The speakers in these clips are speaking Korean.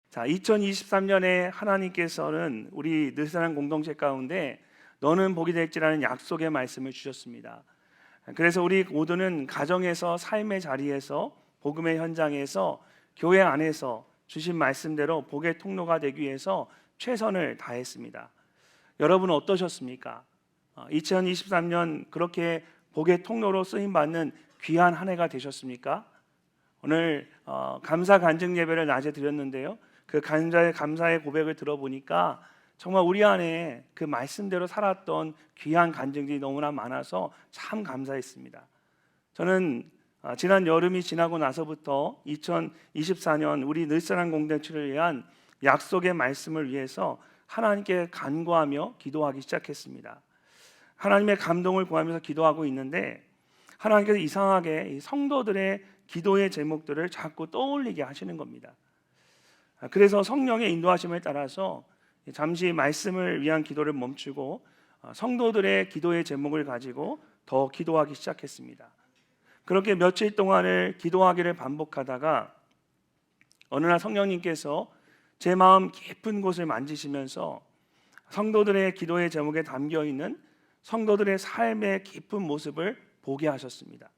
자, 2023년에 하나님께서는 우리 늘사랑 공동체 가운데 너는 복이 될지라는 약속의 말씀을 주셨습니다. 그래서 우리 모두는 가정에서, 삶의 자리에서, 복음의 현장에서, 교회 안에서 주신 말씀대로 복의 통로가 되기 위해서 최선을 다했습니다. 여러분 어떠셨습니까? 2023년 그렇게 복의 통로로 쓰임받는 귀한 한 해가 되셨습니까? 오늘 감사 간증 예배를 낮에 드렸는데요, 그 감사의 고백을 들어보니까 정말 우리 안에 그 말씀대로 살았던 귀한 간증들이 너무나 많아서 참 감사했습니다. 저는 지난 여름이 지나고 나서부터 2024년 우리 늘사랑 공동체를 위한 약속의 말씀을 위해서 하나님께 간구하며 기도하기 시작했습니다. 하나님의 감동을 구하면서 기도하고 있는데 하나님께서 이상하게 이 성도들의 기도의 제목들을 자꾸 떠올리게 하시는 겁니다. 그래서 성령의 인도하심에 따라서 잠시 말씀을 위한 기도를 멈추고 성도들의 기도의 제목을 가지고 더 기도하기 시작했습니다. 그렇게 며칠 동안을 기도하기를 반복하다가 어느 날 성령님께서 제 마음 깊은 곳을 만지시면서 성도들의 기도의 제목에 담겨있는 성도들의 삶의 깊은 모습을 보게 하셨습니다.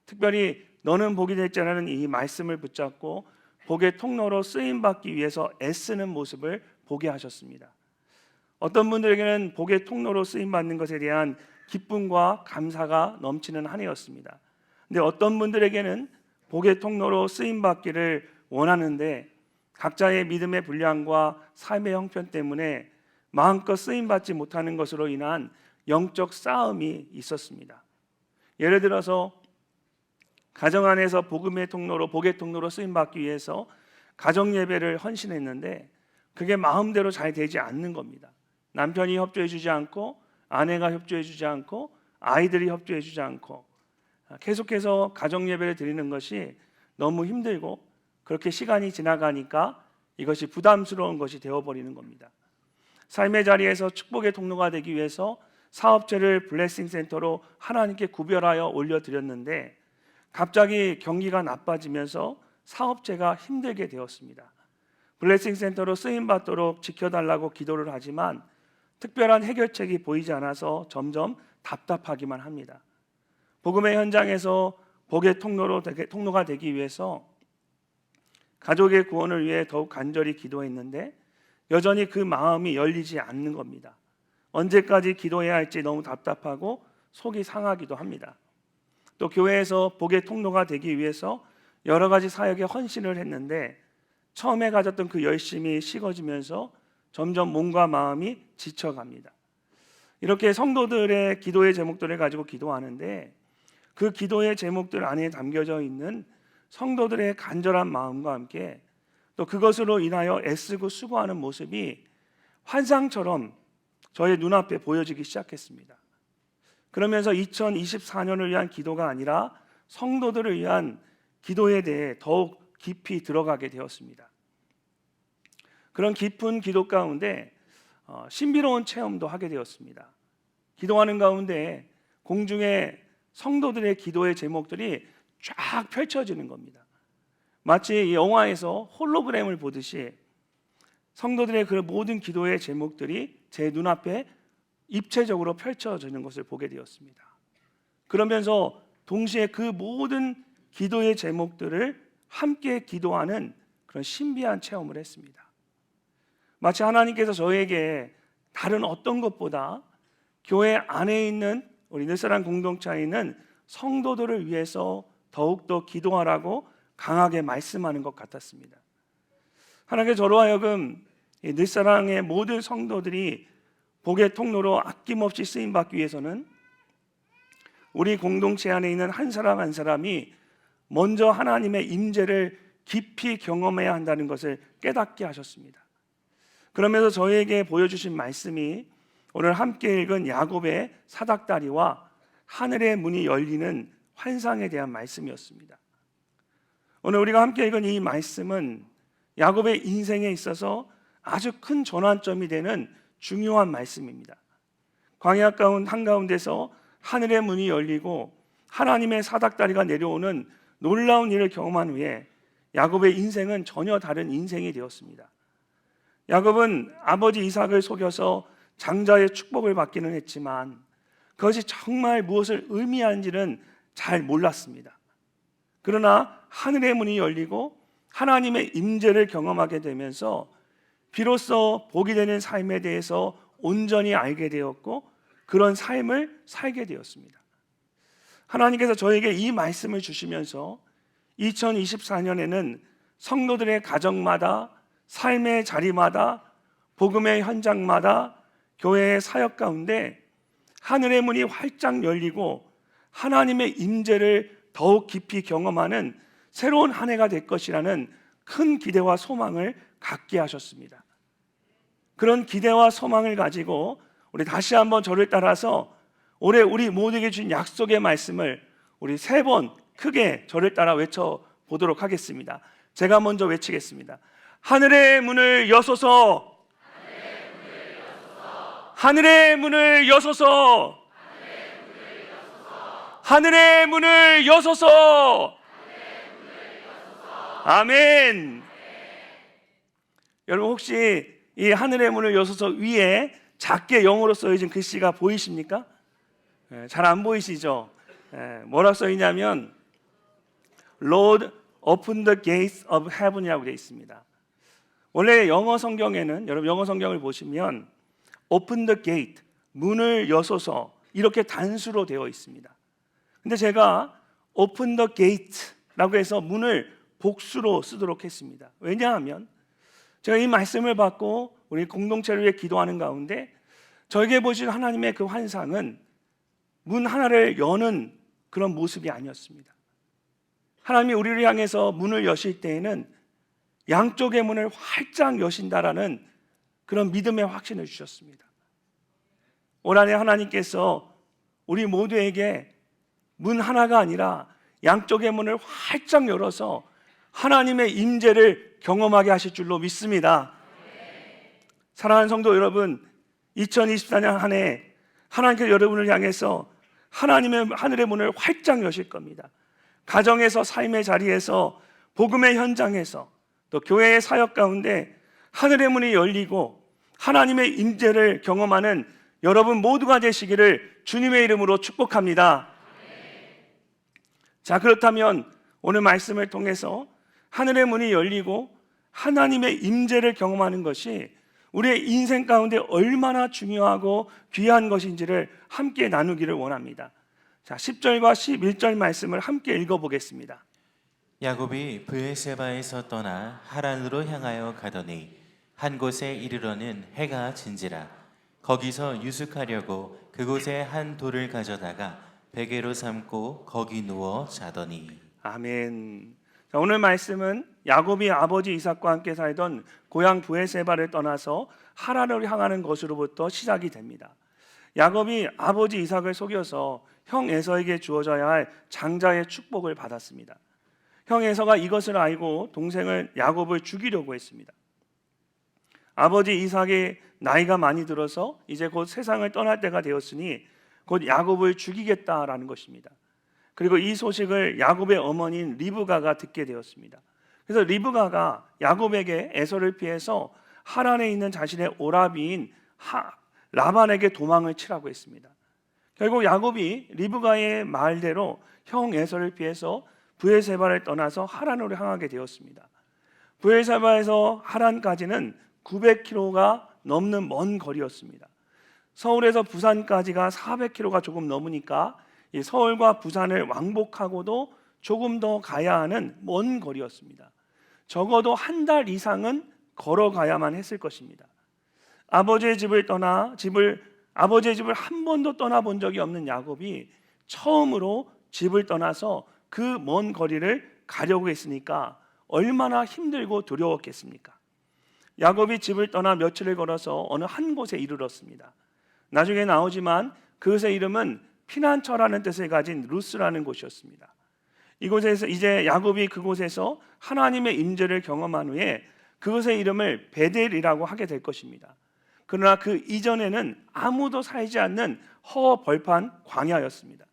특별히 너는 복이 될지라는 이 말씀을 붙잡고 복의 통로로 쓰임받기 위해서 애쓰는 모습을 보게 하셨습니다. 어떤 분들에게는 복의 통로로 쓰임받는 것에 대한 기쁨과 감사가 넘치는 한 해였습니다. 근데 어떤 분들에게는 복의 통로로 쓰임받기를 원하는데 각자의 믿음의 분량과 삶의 형편 때문에 마음껏 쓰임받지 못하는 것으로 인한 영적 싸움이 있었습니다. 예를 들어서 가정 안에서 복음의 통로로, 복의 통로로 쓰임받기 위해서 가정 예배를 헌신했는데 그게 마음대로 잘 되지 않는 겁니다. 남편이 협조해 주지 않고, 아내가 협조해 주지 않고, 아이들이 협조해 주지 않고, 계속해서 가정 예배를 드리는 것이 너무 힘들고, 그렇게 시간이 지나가니까 이것이 부담스러운 것이 되어버리는 겁니다. 삶의 자리에서 축복의 통로가 되기 위해서 사업체를 블레싱 센터로 하나님께 구별하여 올려드렸는데 갑자기 경기가 나빠지면서 사업체가 힘들게 되었습니다. 블레싱 센터로 쓰임받도록 지켜달라고 기도를 하지만 특별한 해결책이 보이지 않아서 점점 답답하기만 합니다. 복음의 현장에서 복의 통로가 되기 위해서 가족의 구원을 위해 더욱 간절히 기도했는데 여전히 그 마음이 열리지 않는 겁니다. 언제까지 기도해야 할지 너무 답답하고 속이 상하기도 합니다. 또 교회에서 복의 통로가 되기 위해서 여러 가지 사역에 헌신을 했는데 처음에 가졌던 그 열심이 식어지면서 점점 몸과 마음이 지쳐갑니다. 이렇게 성도들의 기도의 제목들을 가지고 기도하는데 그 기도의 제목들 안에 담겨져 있는 성도들의 간절한 마음과 함께 또 그것으로 인하여 애쓰고 수고하는 모습이 환상처럼 저의 눈앞에 보여지기 시작했습니다. 그러면서 2024년을 위한 기도가 아니라 성도들을 위한 기도에 대해 더욱 깊이 들어가게 되었습니다. 그런 깊은 기도 가운데 신비로운 체험도 하게 되었습니다. 기도하는 가운데 공중에 성도들의 기도의 제목들이 쫙 펼쳐지는 겁니다. 마치 영화에서 홀로그램을 보듯이 성도들의 그 모든 기도의 제목들이 제 눈앞에 입체적으로 펼쳐지는 것을 보게 되었습니다. 그러면서 동시에 그 모든 기도의 제목들을 함께 기도하는 그런 신비한 체험을 했습니다. 마치 하나님께서 저에게 다른 어떤 것보다 교회 안에 있는 우리 늘사랑 공동체에 있는 성도들을 위해서 더욱더 기도하라고 강하게 말씀하는 것 같았습니다. 하나님께서 저로 하여금 늘사랑의 모든 성도들이 복의 통로로 아낌없이 쓰임받기 위해서는 우리 공동체 안에 있는 한 사람 한 사람이 먼저 하나님의 임재를 깊이 경험해야 한다는 것을 깨닫게 하셨습니다. 그러면서 저에게 보여주신 말씀이 오늘 함께 읽은 야곱의 사닥다리와 하늘의 문이 열리는 환상에 대한 말씀이었습니다. 오늘 우리가 함께 읽은 이 말씀은 야곱의 인생에 있어서 아주 큰 전환점이 되는 중요한 말씀입니다. 광야 한가운데서 하늘의 문이 열리고 하나님의 사닥다리가 내려오는 놀라운 일을 경험한 후에 야곱의 인생은 전혀 다른 인생이 되었습니다. 야곱은 아버지 이삭을 속여서 장자의 축복을 받기는 했지만 그것이 정말 무엇을 의미하는지는 잘 몰랐습니다. 그러나 하늘의 문이 열리고 하나님의 임재를 경험하게 되면서 비로소 복이 되는 삶에 대해서 온전히 알게 되었고 그런 삶을 살게 되었습니다. 하나님께서 저에게 이 말씀을 주시면서 2024년에는 성도들의 가정마다 삶의 자리마다 복음의 현장마다 교회의 사역 가운데 하늘의 문이 활짝 열리고 하나님의 임재를 더욱 깊이 경험하는 새로운 한 해가 될 것이라는 큰 기대와 소망을 갖게 하셨습니다. 그런 기대와 소망을 가지고 우리 다시 한번 저를 따라서 올해 우리 모두에게 주신 약속의 말씀을 우리 3번 크게 저를 따라 외쳐보도록 하겠습니다. 제가 먼저 외치겠습니다. 하늘의 문을 여소서, 하늘의 문을 여소서, 하늘의 문을 여소서. 아멘. 여러분 혹시 이 하늘의 문을 여소서 위에 작게 영어로 써진 글씨가 보이십니까? 잘 안 보이시죠? 뭐라 써있냐면 Lord, open the gates of heaven이라고 되어 있습니다. 원래 영어 성경에는 여러분 영어 성경을 보시면 open the gate, 문을 여소서 이렇게 단수로 되어 있습니다. 근데 제가 open the gate라고 해서 문을 복수로 쓰도록 했습니다. 왜냐하면 제가 이 말씀을 받고 우리 공동체를 위해 기도하는 가운데 저에게 보신 하나님의 그 환상은 문 하나를 여는 그런 모습이 아니었습니다. 하나님이 우리를 향해서 문을 여실 때에는 양쪽의 문을 활짝 여신다라는 그런 믿음의 확신을 주셨습니다. 올 한해 하나님께서 우리 모두에게 문 하나가 아니라 양쪽의 문을 활짝 열어서 하나님의 임재를 경험하게 하실 줄로 믿습니다. 사랑하는 성도 여러분, 2024년 한 해 하나님께서 여러분을 향해서 하나님의 하늘의 문을 활짝 여실 겁니다. 가정에서, 삶의 자리에서, 복음의 현장에서, 또 교회의 사역 가운데 하늘의 문이 열리고 하나님의 임재를 경험하는 여러분 모두가 되시기를 주님의 이름으로 축복합니다. 자, 그렇다면 오늘 말씀을 통해서 하늘의 문이 열리고 하나님의 임재를 경험하는 것이 우리의 인생 가운데 얼마나 중요하고 귀한 것인지를 함께 나누기를 원합니다. 자, 10절과 11절 말씀을 함께 읽어보겠습니다. 야곱이 브에세바에서 떠나 하란으로 향하여 가더니 한 곳에 이르러는 해가 진지라. 거기서 유숙하려고 그곳에 한 돌을 가져다가 베개로 삼고 거기 누워 자더니. 아멘. 자, 오늘 말씀은 야곱이 아버지 이삭과 함께 살던 고향 브에세바를 떠나서 하란으로 향하는 것으로부터 시작이 됩니다. 야곱이 아버지 이삭을 속여서 형 에서에게 주어져야 할 장자의 축복을 받았습니다. 형 에서가 이것을 알고 동생을 야곱을 죽이려고 했습니다. 아버지 이삭의 나이가 많이 들어서 이제 곧 세상을 떠날 때가 되었으니 곧 야곱을 죽이겠다라는 것입니다. 그리고 이 소식을 야곱의 어머니인 리브가가 듣게 되었습니다. 그래서 리브가가 야곱에게 에서를 피해서 하란에 있는 자신의 오라비인 라반에게 도망을 치라고 했습니다. 결국 야곱이 리브가의 말대로 형 에서를 피해서 브에세바를 떠나서 하란으로 향하게 되었습니다. 브에세바에서 하란까지는 900km가 넘는 먼 거리였습니다. 서울에서 부산까지가 400km가 조금 넘으니까 이 서울과 부산을 왕복하고도 조금 더 가야 하는 먼 거리였습니다. 적어도 한 달 이상은 걸어가야만 했을 것입니다. 아버지의 집을 한 번도 떠나본 적이 없는 야곱이 처음으로 집을 떠나서 그 먼 거리를 가려고 했으니까 얼마나 힘들고 두려웠겠습니까? 야곱이 집을 떠나 며칠을 걸어서 어느 한 곳에 이르렀습니다. 나중에 나오지만 그것의 이름은 피난처라는 뜻을 가진 루스라는 곳이었습니다. 이곳에서 이제 야곱이 그곳에서 하나님의 임재를 경험한 후에 그것의 이름을 베델이라고 하게 될 것입니다. 그러나 그 이전에는 아무도 살지 않는 허벌판 광야였습니다.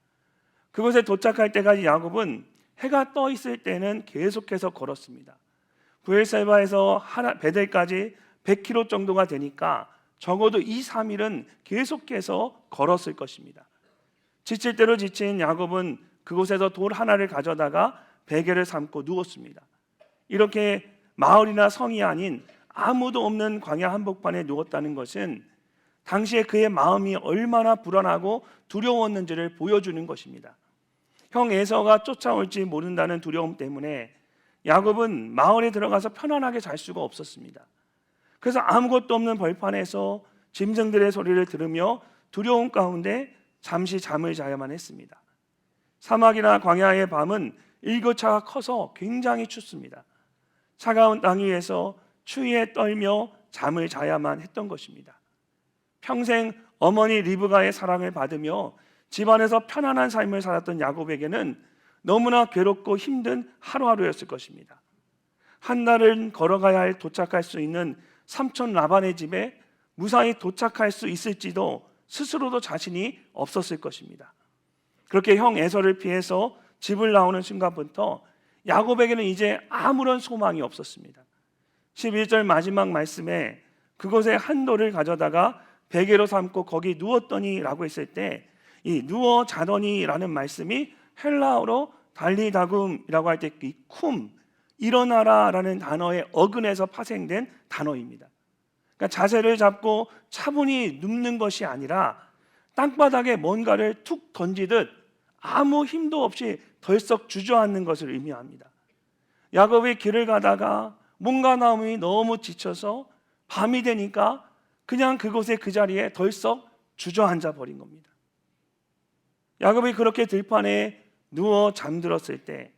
그곳에 도착할 때까지 야곱은 해가 떠 있을 때는 계속해서 걸었습니다. 브엘세바에서 베델까지 100km 정도가 되니까 적어도 2, 3일은 계속해서 걸었을 것입니다. 지칠 대로 지친 야곱은 그곳에서 돌 하나를 가져다가 베개를 삼고 누웠습니다. 이렇게 마을이나 성이 아닌 아무도 없는 광야 한복판에 누웠다는 것은 당시에 그의 마음이 얼마나 불안하고 두려웠는지를 보여주는 것입니다. 형 에서가 쫓아올지 모른다는 두려움 때문에 야곱은 마을에 들어가서 편안하게 잘 수가 없었습니다. 그래서 아무것도 없는 벌판에서 짐승들의 소리를 들으며 두려움 가운데 잠시 잠을 자야만 했습니다. 사막이나 광야의 밤은 일교차가 커서 굉장히 춥습니다. 차가운 땅 위에서 추위에 떨며 잠을 자야만 했던 것입니다. 평생 어머니 리브가의 사랑을 받으며 집안에서 편안한 삶을 살았던 야곱에게는 너무나 괴롭고 힘든 하루하루였을 것입니다. 한 달은 걸어가야 도착할 수 있는 삼촌 라반의 집에 무사히 도착할 수 있을지도 스스로도 자신이 없었을 것입니다. 그렇게 형 에서를 피해서 집을 나오는 순간부터 야곱에게는 이제 아무런 소망이 없었습니다. 11절 마지막 말씀에 그곳에 한 돌을 가져다가 베개로 삼고 거기 누웠더니 라고 했을 때 이 누워 자더니 라는 말씀이 헬라어로 달리다굼이라고 할 때 이 쿰, 일어나라 라는 단어의 어근에서 파생된 단어입니다. 그러니까 자세를 잡고 차분히 눕는 것이 아니라 땅바닥에 뭔가를 툭 던지듯 아무 힘도 없이 덜썩 주저앉는 것을 의미합니다. 야곱이 길을 가다가 뭔가 마음이 너무 지쳐서 밤이 되니까 그냥 그곳에 그 자리에 덜썩 주저앉아 버린 겁니다. 야곱이 그렇게 들판에 누워 잠들었을 때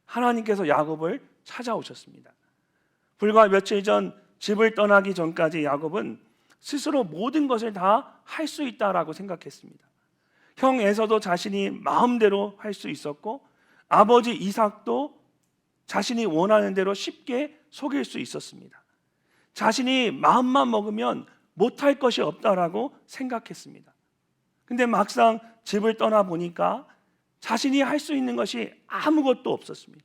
하나님께서 야곱을 찾아오셨습니다. 불과 며칠 전 집을 떠나기 전까지 야곱은 스스로 모든 것을 다 할 수 있다라고 생각했습니다. 형 에서도 자신이 마음대로 할 수 있었고 아버지 이삭도 자신이 원하는 대로 쉽게 속일 수 있었습니다. 자신이 마음만 먹으면 못할 것이 없다라고 생각했습니다. 근데 막상 집을 떠나 보니까 자신이 할 수 있는 것이 아무것도 없었습니다.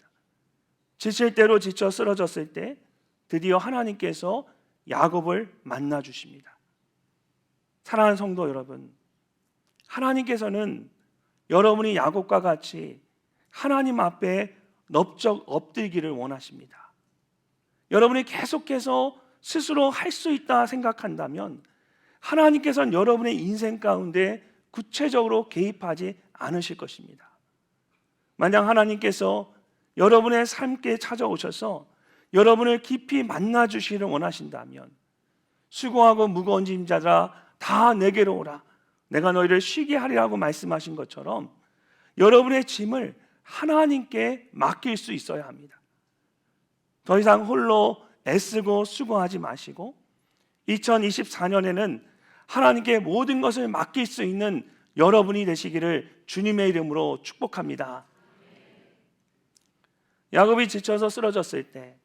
지칠 대로 지쳐 쓰러졌을 때 드디어 하나님께서 야곱을 만나 주십니다. 사랑하는 성도 여러분, 하나님께서는 여러분이 야곱과 같이 하나님 앞에 넙적 엎드리기를 원하십니다. 여러분이 계속해서 스스로 할 수 있다 생각한다면 하나님께서는 여러분의 인생 가운데 구체적으로 개입하지 않으실 것입니다. 만약 하나님께서 여러분의 삶께 찾아오셔서 여러분을 깊이 만나 주시기를 원하신다면 수고하고 무거운 짐 자들아 다 내게로 오라 내가 너희를 쉬게 하리라고 말씀하신 것처럼 여러분의 짐을 하나님께 맡길 수 있어야 합니다. 더 이상 홀로 애쓰고 수고하지 마시고 2024년에는 하나님께 모든 것을 맡길 수 있는 여러분이 되시기를 주님의 이름으로 축복합니다. 야곱이 지쳐서 쓰러졌을 때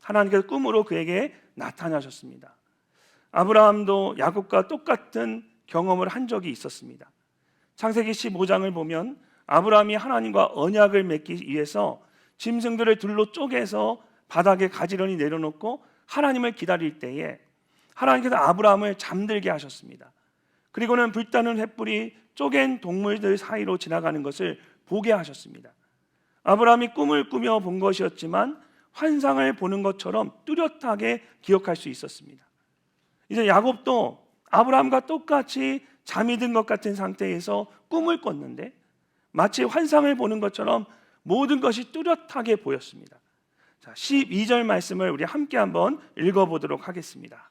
하나님께서 꿈으로 그에게 나타나셨습니다. 아브라함도 야곱과 똑같은 경험을 한 적이 있었습니다. 창세기 15장을 보면 아브라함이 하나님과 언약을 맺기 위해서 짐승들을 둘로 쪼개서 바닥에 가지런히 내려놓고 하나님을 기다릴 때에 하나님께서 아브라함을 잠들게 하셨습니다. 그리고는 불타는 횃불이 쪼갠 동물들 사이로 지나가는 것을 보게 하셨습니다. 아브라함이 꿈을 꾸며 본 것이었지만 환상을 보는 것처럼 뚜렷하게 기억할 수 있었습니다. 이제 야곱도 아브라함과 똑같이 잠이 든 것 같은 상태에서 꿈을 꿨는데 마치 환상을 보는 것처럼 모든 것이 뚜렷하게 보였습니다. 자, 12절 말씀을 우리 함께 한번 읽어보도록 하겠습니다.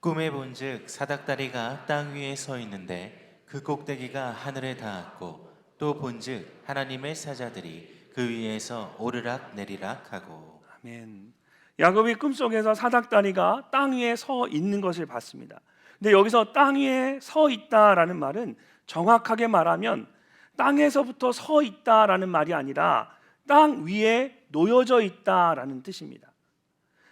꿈에 본즉 사닥다리가 땅 위에 서 있는데 그 꼭대기가 하늘에 닿았고 또 본즉 하나님의 사자들이 그 위에서 오르락 내리락 하고. 아멘. 야곱이 꿈속에서 사닥다리가 땅 위에 서 있는 것을 봤습니다. 근데 여기서 땅 위에 서 있다라는 말은 정확하게 말하면 땅에서부터 서 있다라는 말이 아니라 땅 위에 놓여져 있다라는 뜻입니다.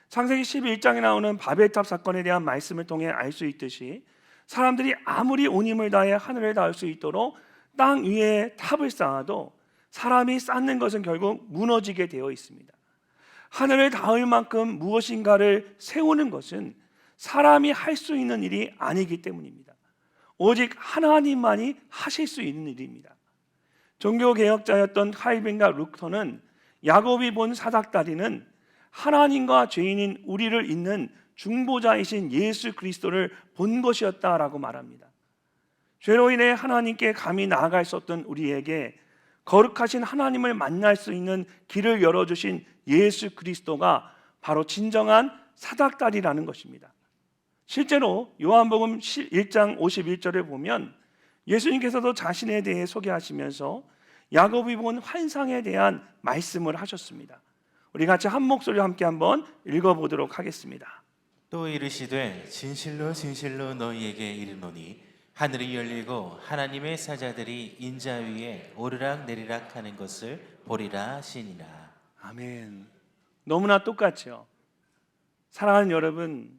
창세기 11장에 나오는 바벨탑 사건에 대한 말씀을 통해 알 수 있듯이 사람들이 아무리 온 힘을 다해 하늘을 닿을 수 있도록 땅 위에 탑을 쌓아도 사람이 쌓는 것은 결국 무너지게 되어 있습니다. 하늘을 닿을 만큼 무엇인가를 세우는 것은 사람이 할 수 있는 일이 아니기 때문입니다. 오직 하나님만이 하실 수 있는 일입니다. 종교개혁자였던 칼빈과 루터는 야곱이 본 사닥다리는 하나님과 죄인인 우리를 잇는 중보자이신 예수 그리스도를 본 것이었다라고 말합니다. 죄로 인해 하나님께 감히 나아갈 수 없던 우리에게 거룩하신 하나님을 만날 수 있는 길을 열어주신 예수 그리스도가 바로 진정한 사닥다리라는 것입니다. 실제로 요한복음 1장 51절에 보면 예수님께서도 자신에 대해 소개하시면서 야곱이 본 환상에 대한 말씀을 하셨습니다. 우리 같이 한 목소리로 함께 한번 읽어보도록 하겠습니다. 또 이르시되 진실로 진실로 너희에게 이르노니 하늘이 열리고 하나님의 사자들이 인자 위에 오르락 내리락 하는 것을 보리라 하시니라. 아멘. 너무나 똑같죠. 사랑하는 여러분,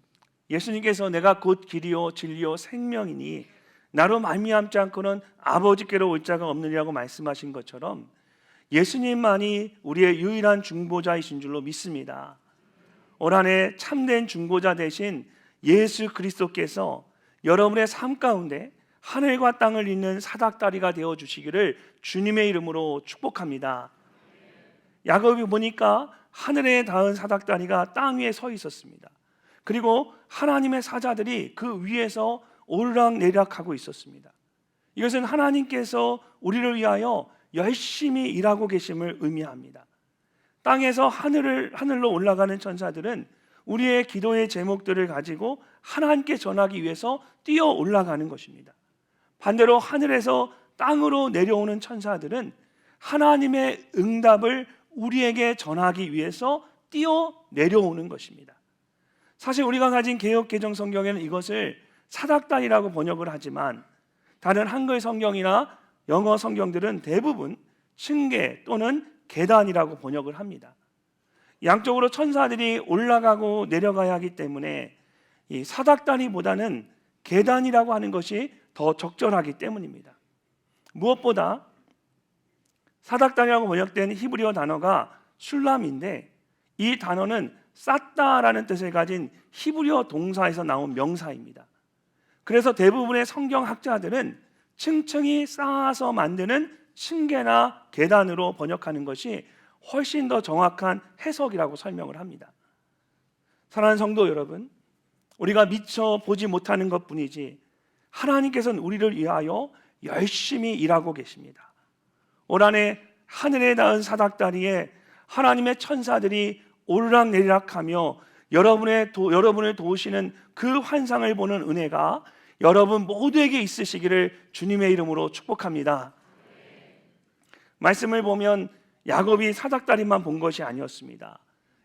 예수님께서 내가 곧 길이요 진리요 생명이니 나로 말미암지 않고는 아버지께로 올 자가 없느냐고 말씀하신 것처럼 예수님만이 우리의 유일한 중보자이신 줄로 믿습니다. 올 한 해 참된 중보자 되신 예수 그리스도께서 여러분의 삶 가운데 하늘과 땅을 잇는 사닥다리가 되어 주시기를 주님의 이름으로 축복합니다. 야곱이 보니까 하늘에 닿은 사닥다리가 땅 위에 서 있었습니다. 그리고 하나님의 사자들이 그 위에서 오르락 내리락하고 있었습니다. 이것은 하나님께서 우리를 위하여 열심히 일하고 계심을 의미합니다. 땅에서 하늘로 올라가는 천사들은 우리의 기도의 제목들을 가지고 하나님께 전하기 위해서 뛰어 올라가는 것입니다. 반대로 하늘에서 땅으로 내려오는 천사들은 하나님의 응답을 우리에게 전하기 위해서 뛰어 내려오는 것입니다. 사실 우리가 가진 개역개정 성경에는 이것을 사닥다리라고 번역을 하지만 다른 한글 성경이나 영어 성경들은 대부분 층계 또는 계단이라고 번역을 합니다. 양쪽으로 천사들이 올라가고 내려가야 하기 때문에 이 사닥다리보다는 계단이라고 하는 것이 더 적절하기 때문입니다. 무엇보다 사닥다리라고 번역된 히브리어 단어가 슐람인데 이 단어는 쌓다라는 뜻을 가진 히브리어 동사에서 나온 명사입니다. 그래서 대부분의 성경학자들은 층층이 쌓아서 만드는 층계나 계단으로 번역하는 것이 훨씬 더 정확한 해석이라고 설명을 합니다. 사랑하는 성도 여러분, 우리가 미처 보지 못하는 것뿐이지 하나님께서는 우리를 위하여 열심히 일하고 계십니다. 올 한 해 하늘에 닿은 사닥다리에 하나님의 천사들이 오르락내리락하며 여러분을 도우시는 그 환상을 보는 은혜가 여러분 모두에게 있으시기를 주님의 이름으로 축복합니다. 말씀을 보면 야곱이 사닥다리만 본 것이 아니었습니다.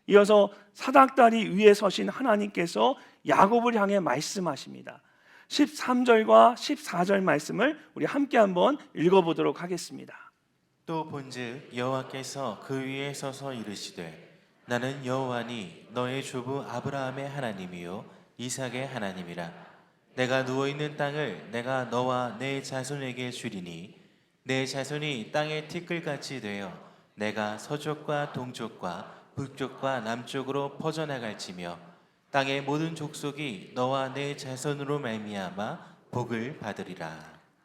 이어서 사닥다리 위에 서신 하나님께서 야곱을 향해 말씀하십니다. 13절과 14절 말씀을 우리 함께 한번 읽어보도록 하겠습니다. 또 본즉 여호와께서 그 위에 서서 이르시되 나는 여호와니 너의 조부 아브라함의 하나님이요 이삭의 하나님이라. 내가 누워있는 땅을 내가 너와 내 자손에게 주리니 내 자손이 땅의 티끌같이 되어 내가 서쪽과 동쪽과 북쪽과 남쪽으로 퍼져나갈지며 땅의 모든 족속이 너와 내 자손으로 말미암아 복을 받으리라.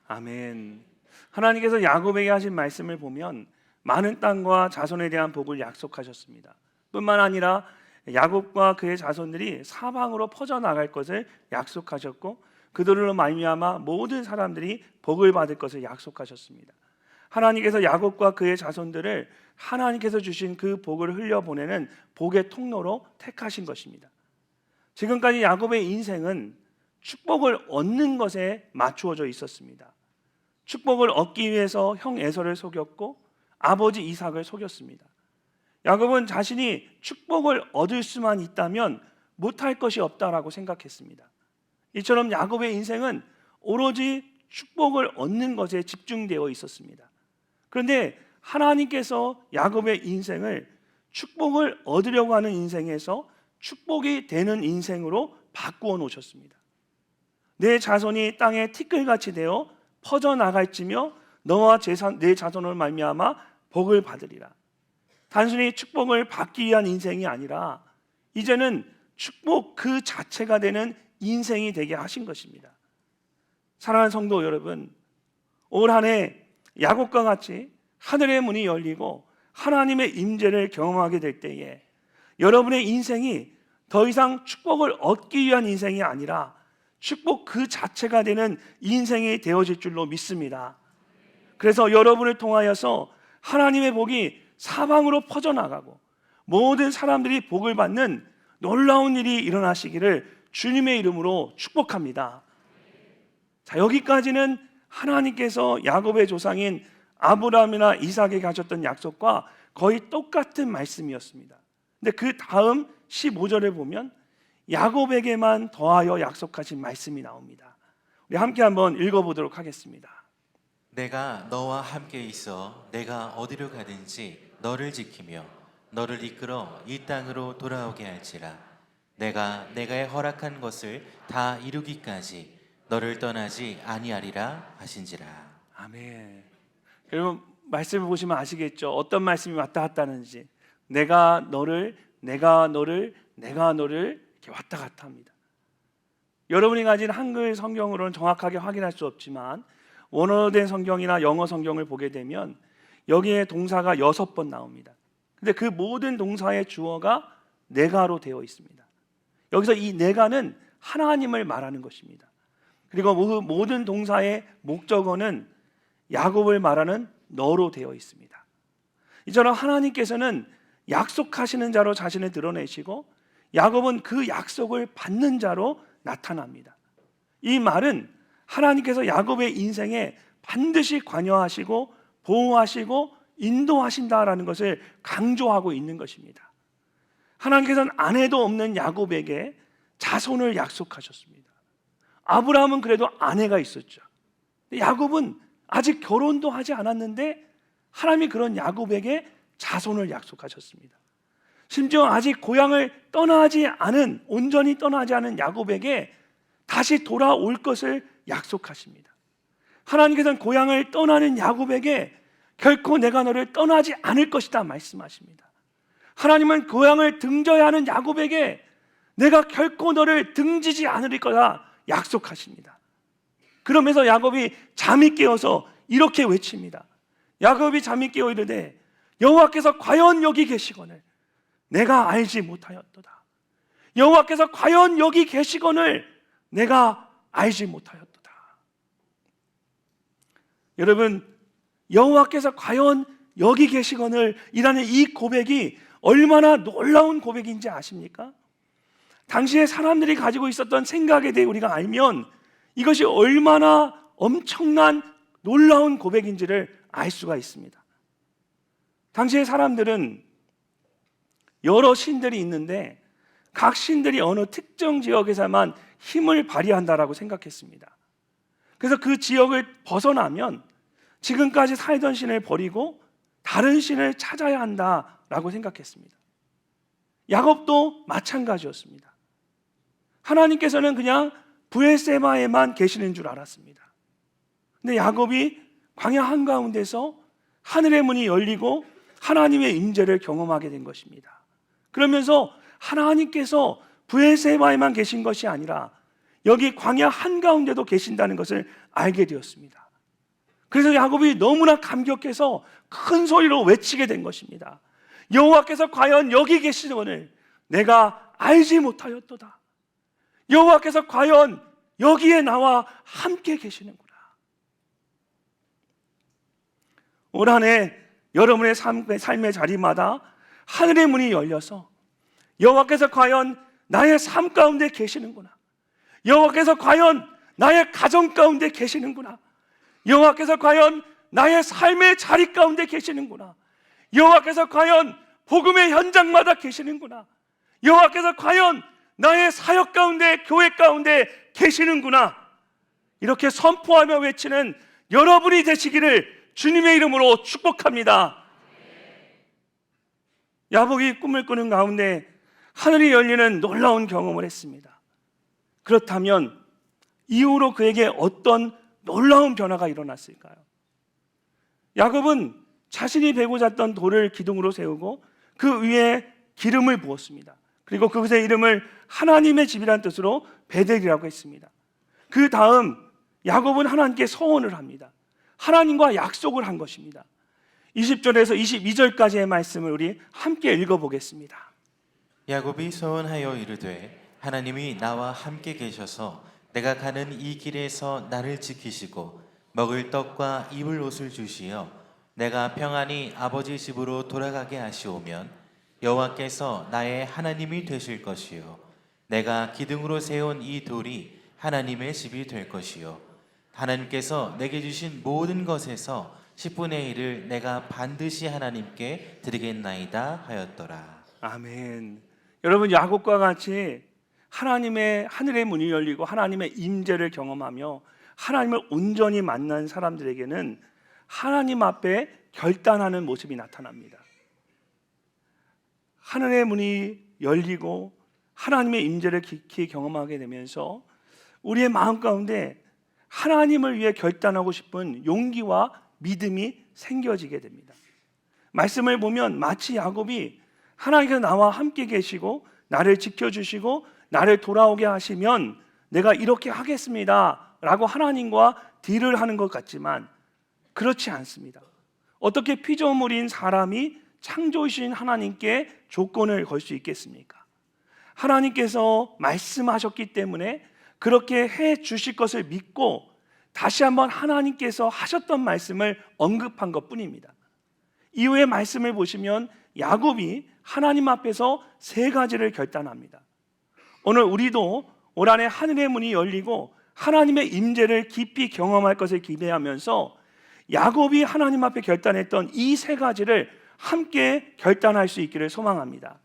아멘. 하나님께서 야곱에게 하신 말씀을 보면 많은 땅과 자손에 대한 복을 약속하셨습니다. 뿐만 아니라 야곱과 그의 자손들이 사방으로 퍼져나갈 것을 약속하셨고 그들로 말미암아 모든 사람들이 복을 받을 것을 약속하셨습니다. 하나님께서 야곱과 그의 자손들을 하나님께서 주신 그 복을 흘려보내는 복의 통로로 택하신 것입니다. 지금까지 야곱의 인생은 축복을 얻는 것에 맞추어져 있었습니다. 축복을 얻기 위해서 형 에서를 속였고 아버지 이삭을 속였습니다. 야곱은 자신이 축복을 얻을 수만 있다면 못할 것이 없다라고 생각했습니다. 이처럼 야곱의 인생은 오로지 축복을 얻는 것에 집중되어 있었습니다. 그런데 하나님께서 야곱의 인생을 축복을 얻으려고 하는 인생에서 축복이 되는 인생으로 바꾸어 놓으셨습니다. 내 자손이 땅에 티끌같이 되어 퍼져나갈지며 너와 내 자손을 말미암아 복을 받으리라. 단순히 축복을 받기 위한 인생이 아니라 이제는 축복 그 자체가 되는 인생이 되게 하신 것입니다. 사랑하는 성도 여러분, 올 한 해 야곱과 같이 하늘의 문이 열리고 하나님의 임재를 경험하게 될 때에 여러분의 인생이 더 이상 축복을 얻기 위한 인생이 아니라 축복 그 자체가 되는 인생이 되어질 줄로 믿습니다. 그래서 여러분을 통하여서 하나님의 복이 사방으로 퍼져나가고 모든 사람들이 복을 받는 놀라운 일이 일어나시기를 주님의 이름으로 축복합니다. 자, 여기까지는 하나님께서 야곱의 조상인 아브라함이나 이삭에게 하셨던 약속과 거의 똑같은 말씀이었습니다. 근데 그 다음 15절에 보면 야곱에게만 더하여 약속하신 말씀이 나옵니다. 우리 함께 한번 읽어보도록 하겠습니다. 내가 너와 함께 있어 내가 어디로 가든지 너를 지키며 너를 이끌어 이 땅으로 돌아오게 할지라. 내가 허락한 것을 다 이루기까지 너를 떠나지 아니하리라 하신지라. 아멘. 여러분 말씀을 보시면 아시겠죠? 어떤 말씀이 왔다 갔다 하는지. 내가 너를 이렇게 왔다 갔다 합니다. 여러분이 가진 한글 성경으로는 정확하게 확인할 수 없지만 원어된 성경이나 영어 성경을 보게 되면 여기에 동사가 6번 나옵니다. 근데 그 모든 동사의 주어가 내가로 되어 있습니다. 여기서 이 내가는 하나님을 말하는 것입니다. 그리고 모든 동사의 목적어는 야곱을 말하는 너로 되어 있습니다. 이처럼 하나님께서는 약속하시는 자로 자신을 드러내시고 야곱은 그 약속을 받는 자로 나타납니다. 이 말은 하나님께서 야곱의 인생에 반드시 관여하시고 보호하시고 인도하신다라는 것을 강조하고 있는 것입니다. 하나님께서는 아내도 없는 야곱에게 자손을 약속하셨습니다. 아브라함은 그래도 아내가 있었죠. 야곱은 아직 결혼도 하지 않았는데 하나님이 그런 야곱에게 자손을 약속하셨습니다. 심지어 아직 고향을 온전히 떠나지 않은 야곱에게 다시 돌아올 것을 약속하십니다. 하나님께서는 고향을 떠나는 야곱에게 결코 내가 너를 떠나지 않을 것이다 말씀하십니다. 하나님은 고향을 등져야 하는 야곱에게 내가 결코 너를 등지지 않을 거다 약속하십니다. 그러면서 야곱이 잠이 깨어서 이렇게 외칩니다. 야곱이 잠이 깨어 이르되 여호와께서 과연 여기 계시거늘 내가 알지 못하였도다. 여호와께서 과연 여기 계시거늘 내가 알지 못하였도다. 여러분, 여호와께서 과연 여기 계시거늘 이라는 이 고백이 얼마나 놀라운 고백인지 아십니까? 당시에 사람들이 가지고 있었던 생각에 대해 우리가 알면 이것이 얼마나 엄청난 놀라운 고백인지를 알 수가 있습니다. 당시의 사람들은 여러 신들이 있는데 각 신들이 어느 특정 지역에서만 힘을 발휘한다라고 생각했습니다. 그래서 그 지역을 벗어나면 지금까지 살던 신을 버리고 다른 신을 찾아야 한다라고 생각했습니다. 야곱도 마찬가지였습니다. 하나님께서는 그냥 브엘세바에만 계시는 줄 알았습니다. 근데 야곱이 광야 한가운데서 하늘의 문이 열리고 하나님의 임재를 경험하게 된 것입니다. 그러면서 하나님께서 브엘세바에만 계신 것이 아니라 여기 광야 한가운데도 계신다는 것을 알게 되었습니다. 그래서 야곱이 너무나 감격해서 큰 소리로 외치게 된 것입니다. 여호와께서 과연 여기 계시거늘 내가 알지 못하였도다. 여호와께서 과연 여기에 나와 함께 계시는구나. 올 한 해 여러분의 삶의 자리마다 하늘의 문이 열려서 여호와께서 과연 나의 삶 가운데 계시는구나. 여호와께서 과연 나의 가정 가운데 계시는구나. 여호와께서 과연 나의 삶의 자리 가운데 계시는구나. 여호와께서 과연 복음의 현장마다 계시는구나. 여호와께서 과연 나의 사역 가운데 교회 가운데 계시는구나. 이렇게 선포하며 외치는 여러분이 되시기를 주님의 이름으로 축복합니다. 야곱이 꿈을 꾸는 가운데 하늘이 열리는 놀라운 경험을 했습니다. 그렇다면 이후로 그에게 어떤 놀라운 변화가 일어났을까요? 야곱은 자신이 베고 잤던 돌을 기둥으로 세우고 그 위에 기름을 부었습니다. 그리고 그곳의 이름을 하나님의 집이라는 뜻으로 베델이라고 했습니다. 그 다음 야곱은 하나님께 서원을 합니다. 하나님과 약속을 한 것입니다. 20절에서 22절까지의 말씀을 우리 함께 읽어보겠습니다. 야곱이 서원하여 이르되 하나님이 나와 함께 계셔서 내가 가는 이 길에서 나를 지키시고 먹을 떡과 입을 옷을 주시어 내가 평안히 아버지 집으로 돌아가게 하시오면 여호와께서 나의 하나님이 되실 것이요 내가 기둥으로 세운 이 돌이 하나님의 집이 될 것이요 하나님께서 내게 주신 모든 것에서 10분의 1을 내가 반드시 하나님께 드리겠나이다 하였더라. 아멘. 여러분, 야곱과 같이 하나님의 하늘의 문이 열리고 하나님의 임재를 경험하며 하나님을 온전히 만난 사람들에게는 하나님 앞에 결단하는 모습이 나타납니다. 하늘의 문이 열리고 하나님의 임재를 깊이 경험하게 되면서 우리의 마음 가운데 하나님을 위해 결단하고 싶은 용기와 믿음이 생겨지게 됩니다. 말씀을 보면 마치 야곱이 하나님께서 나와 함께 계시고 나를 지켜주시고 나를 돌아오게 하시면 내가 이렇게 하겠습니다 라고 하나님과 딜을 하는 것 같지만 그렇지 않습니다. 어떻게 피조물인 사람이 창조주신 하나님께 조건을 걸 수 있겠습니까? 하나님께서 말씀하셨기 때문에 그렇게 해 주실 것을 믿고 다시 한번 하나님께서 하셨던 말씀을 언급한 것뿐입니다. 이후의 말씀을 보시면 야곱이 하나님 앞에서 세 가지를 결단합니다. 오늘 우리도 올 한해 하늘의 문이 열리고 하나님의 임재를 깊이 경험할 것을 기대하면서 야곱이 하나님 앞에 결단했던 이 세 가지를 함께 결단할 수 있기를 소망합니다.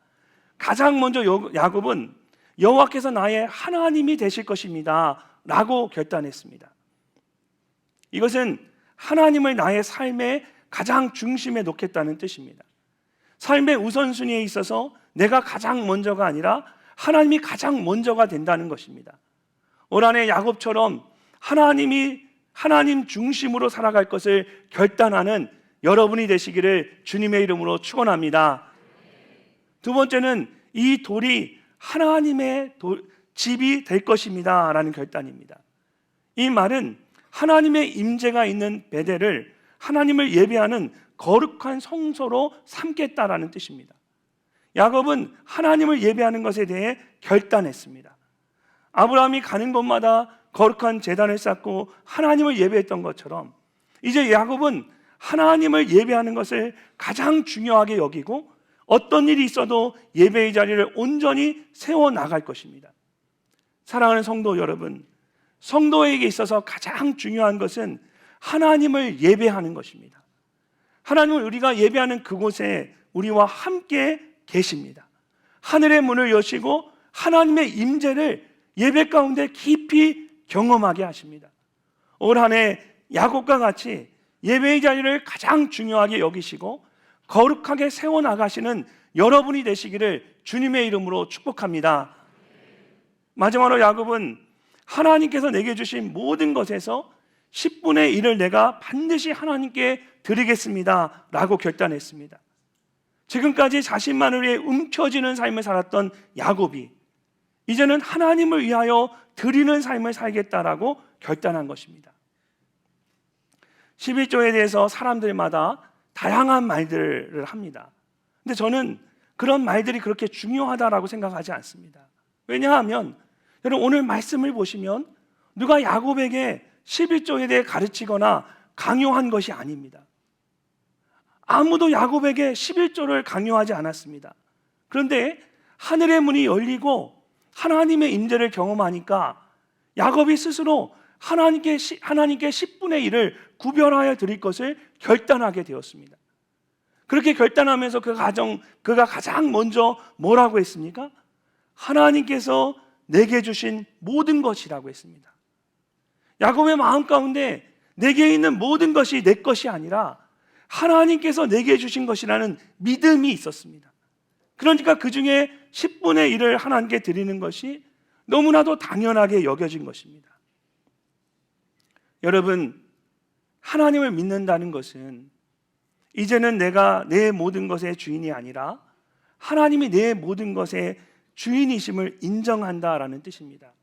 가장 먼저 야곱은 여호와께서 나의 하나님이 되실 것입니다 라고 결단했습니다. 이것은 하나님을 나의 삶의 가장 중심에 놓겠다는 뜻입니다. 삶의 우선순위에 있어서 내가 가장 먼저가 아니라 하나님이 가장 먼저가 된다는 것입니다. 올 한해 야곱처럼 하나님 중심으로 살아갈 것을 결단하는 여러분이 되시기를 주님의 이름으로 축원합니다. 두 번째는 이 돌이 하나님의 집이 될 것입니다 라는 결단입니다. 이 말은 하나님의 임재가 있는 베델을 하나님을 예배하는 거룩한 성소로 삼겠다라는 뜻입니다. 야곱은 하나님을 예배하는 것에 대해 결단했습니다. 아브라함이 가는 곳마다 거룩한 제단을 쌓고 하나님을 예배했던 것처럼 이제 야곱은 하나님을 예배하는 것을 가장 중요하게 여기고 어떤 일이 있어도 예배의 자리를 온전히 세워나갈 것입니다. 사랑하는 성도 여러분, 성도에게 있어서 가장 중요한 것은 하나님을 예배하는 것입니다. 하나님을 우리가 예배하는 그곳에 우리와 함께 계십니다. 하늘의 문을 여시고 하나님의 임재를 예배 가운데 깊이 경험하게 하십니다. 올 한해 야곱과 같이 예배의 자리를 가장 중요하게 여기시고 거룩하게 세워나가시는 여러분이 되시기를 주님의 이름으로 축복합니다. 마지막으로 야곱은 하나님께서 내게 주신 모든 것에서 10분의 1을 내가 반드시 하나님께 드리겠습니다 라고 결단했습니다. 지금까지 자신만을 위해 움켜쥐는 삶을 살았던 야곱이 이제는 하나님을 위하여 드리는 삶을 살겠다라고 결단한 것입니다. 11조에 대해서 사람들마다 다양한 말들을 합니다. 근데 저는 그런 말들이 그렇게 중요하다라고 생각하지 않습니다. 왜냐하면 여러분 오늘 말씀을 보시면 누가 야곱에게 11조에 대해 가르치거나 강요한 것이 아닙니다. 아무도 야곱에게 11조를 강요하지 않았습니다. 그런데 하늘의 문이 열리고 하나님의 임재를 경험하니까 야곱이 스스로 하나님께 10분의 1을 구별하여 드릴 것을 결단하게 되었습니다. 그렇게 결단하면서 그가 가장 먼저 뭐라고 했습니까? 하나님께서 내게 주신 모든 것이라고 했습니다. 야곱의 마음 가운데 내게 있는 모든 것이 내 것이 아니라 하나님께서 내게 주신 것이라는 믿음이 있었습니다. 그러니까 그 중에 10분의 1을 하나님께 드리는 것이 너무나도 당연하게 여겨진 것입니다. 여러분, 하나님을 믿는다는 것은 이제는 내가 내 모든 것의 주인이 아니라 하나님이 내 모든 것의 주인이심을 인정한다라는 뜻입니다.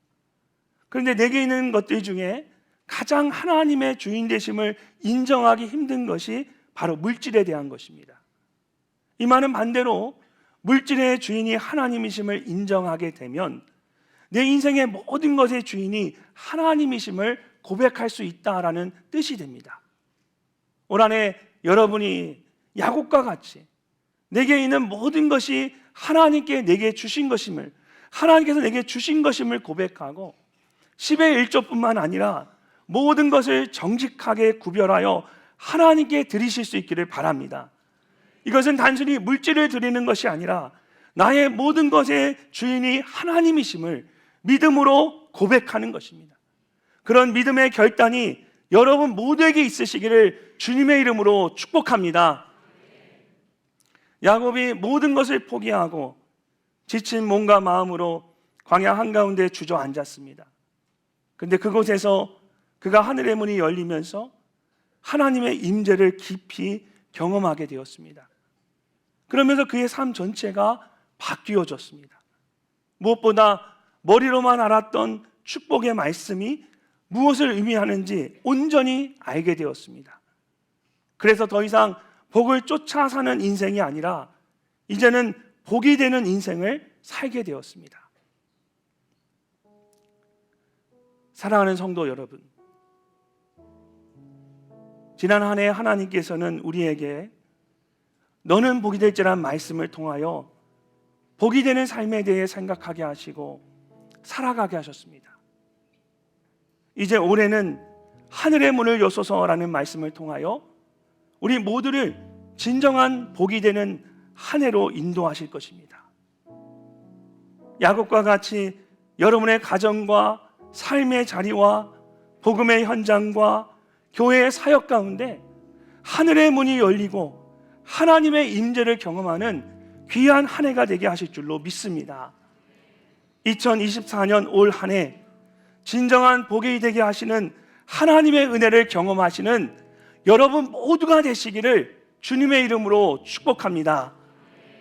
그런데 내게 있는 것들 중에 가장 하나님의 주인 되심을 인정하기 힘든 것이 바로 물질에 대한 것입니다. 이 말은 반대로 물질의 주인이 하나님이심을 인정하게 되면 내 인생의 모든 것의 주인이 하나님이심을 고백할 수 있다라는 뜻이 됩니다. 올 한해 여러분이 야곱과 같이 내게 있는 모든 것이 하나님께 내게 주신 것임을, 하나님께서 내게 주신 것임을 고백하고 10의 1조뿐만 아니라 모든 것을 정직하게 구별하여 하나님께 드리실 수 있기를 바랍니다. 이것은 단순히 물질을 드리는 것이 아니라 나의 모든 것의 주인이 하나님이심을 믿음으로 고백하는 것입니다. 그런 믿음의 결단이 여러분 모두에게 있으시기를 주님의 이름으로 축복합니다. 야곱이 모든 것을 포기하고 지친 몸과 마음으로 광야 한가운데 주저앉았습니다. 그런데 그곳에서 그가 하늘의 문이 열리면서 하나님의 임재를 깊이 경험하게 되었습니다. 그러면서 그의 삶 전체가 바뀌어졌습니다. 무엇보다 머리로만 알았던 축복의 말씀이 무엇을 의미하는지 온전히 알게 되었습니다. 그래서 더 이상 복을 쫓아 사는 인생이 아니라 이제는 복이 되는 인생을 살게 되었습니다. 사랑하는 성도 여러분, 지난 한 해 하나님께서는 우리에게 너는 복이 될지란 말씀을 통하여 복이 되는 삶에 대해 생각하게 하시고 살아가게 하셨습니다. 이제 올해는 하늘의 문을 여소서라는 말씀을 통하여 우리 모두를 진정한 복이 되는 한 해로 인도하실 것입니다. 야곱과 같이 여러분의 가정과 삶의 자리와 복음의 현장과 교회의 사역 가운데 하늘의 문이 열리고 하나님의 임재를 경험하는 귀한 한 해가 되게 하실 줄로 믿습니다. 2024년 올 한 해 진정한 복이 되게 하시는 하나님의 은혜를 경험하시는 여러분 모두가 되시기를 주님의 이름으로 축복합니다.